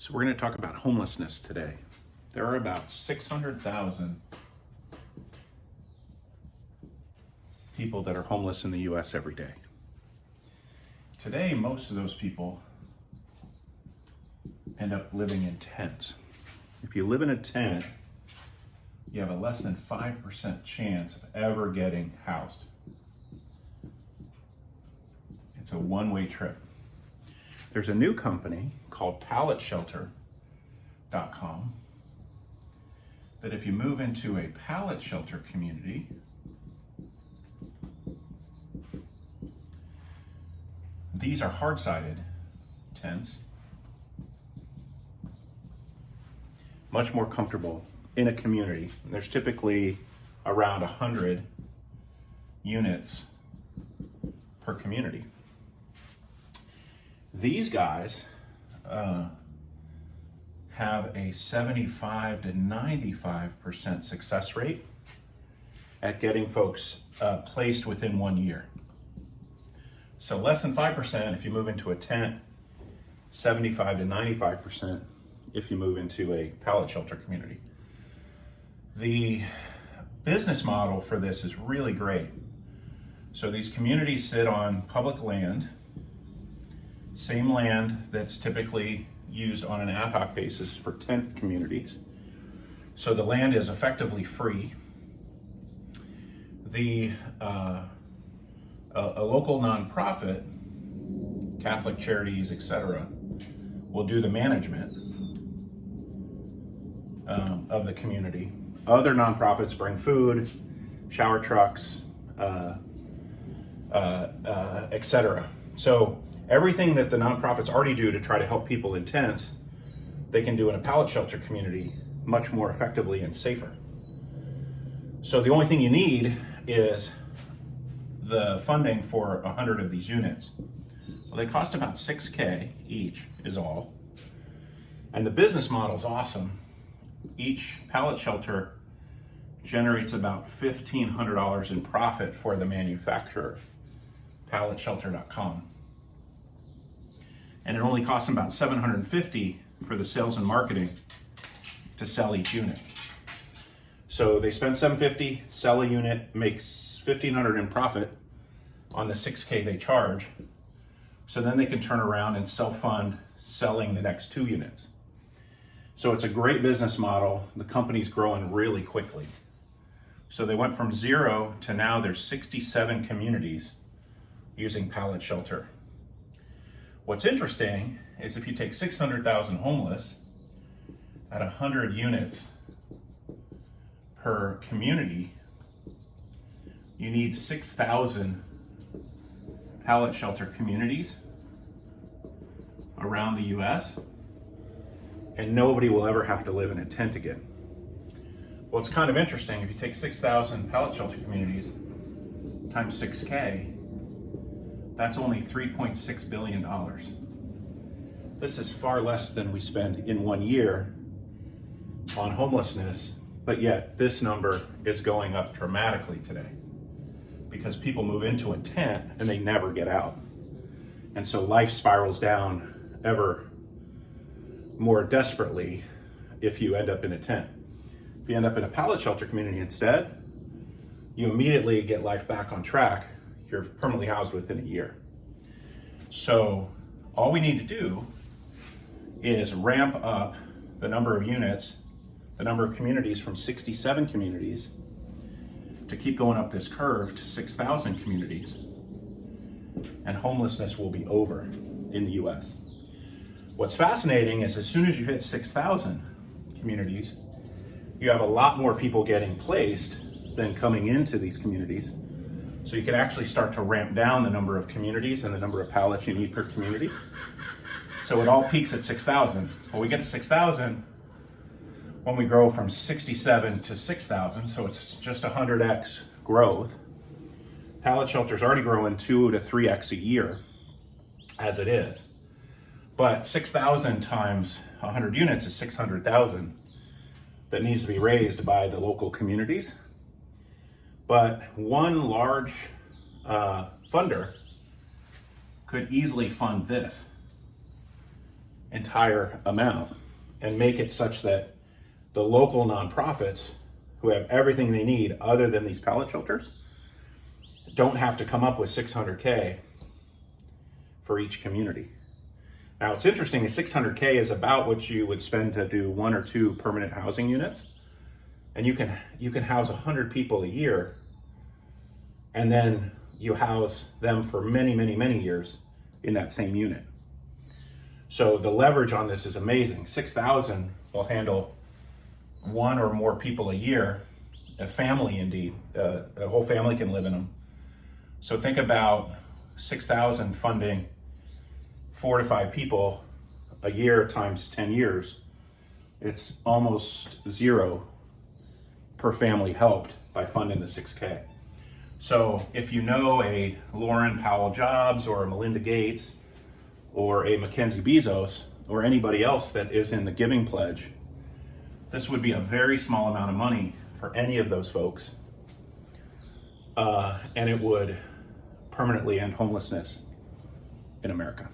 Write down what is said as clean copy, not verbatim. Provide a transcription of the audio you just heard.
So we're going to talk about homelessness today. There are about 600,000 people that are homeless in the US every day. Today, most of those people end up living in tents. If you live in a tent, you have a less than 5% chance of ever getting housed. It's a one-way trip. There's a new company called PalletShelter.com that if you move into a pallet shelter community, these are hard-sided tents, much more comfortable in a community. There's typically around 100 units per community. These guys have a 75 to 95% success rate at getting folks placed within 1 year. So less than 5% if you move into a tent, 75 to 95% if you move into a pallet shelter community. The business model for this is really great. So these communities sit on public land, same land that's typically used on an ad hoc basis for tent communities. So the land is effectively free. A local nonprofit, Catholic Charities, etc., will do the management of the community. Other nonprofits bring food, shower trucks, etc. So everything that the nonprofits already do to try to help people in tents, they can do in a pallet shelter community much more effectively and safer. So the only thing you need is the funding for 100 of these units. Well, they cost about $6,000 each is all. And the business model is awesome. Each pallet shelter generates about $1,500 in profit for the manufacturer, PalletShelter.com. And it only costs them about $750 for the sales and marketing to sell each unit. So they spend $750, sell a unit, makes $1,500 in profit on the $6,000 they charge. So then they can turn around and self-fund selling the next 2 units. So it's a great business model. The company's growing really quickly. So they went from 0 to now there's 67 communities using pallet shelter. What's interesting is if you take 600,000 homeless at 100 units per community, you need 6,000 pallet shelter communities around the US, and nobody will ever have to live in a tent again. Well, it's kind of interesting. If you take 6,000 pallet shelter communities times $6,000, that's only $3.6 billion. This is far less than we spend in 1 year on homelessness, but yet this number is going up dramatically today because people move into a tent and they never get out. And so life spirals down ever more desperately if you end up in a tent. If you end up in a pallet shelter community instead, you immediately get life back on track. You're permanently housed within a year. So all we need to do is ramp up the number of units, the number of communities from 67 communities to keep going up this curve to 6,000 communities, and homelessness will be over in the US. What's fascinating is as soon as you hit 6,000 communities, you have a lot more people getting placed than coming into these communities. So you can actually start to ramp down the number of communities and the number of pallets you need per community. So it all peaks at 6,000. When we get to 6,000, when we grow from 67 to 6,000, so it's just 100x growth. Pallet shelter's already growing 2 to 3x a year as it is. But 6,000 times 100 units is 600,000 that needs to be raised by the local communities. But one large funder could easily fund this. entire amount and make it such that the local nonprofits who have everything they need other than these pallet shelters don't have to come up with $600K for each community. Now, it's interesting, $600K is about what you would spend to do 1 or 2 permanent housing units. And you can house 100 people a year, and then you house them for many, many, many years in that same unit. So the leverage on this is amazing. 6,000 will handle 1 or more people a year, a family indeed. A whole family can live in them. So think about 6,000 funding 4 to 5 people a year times 10 years. It's almost zero per family helped by funding the 6K. So if you know a Lauren Powell Jobs or a Melinda Gates or a Mackenzie Bezos or anybody else that is in the Giving Pledge, this would be a very small amount of money for any of those folks. And it would permanently end homelessness in America.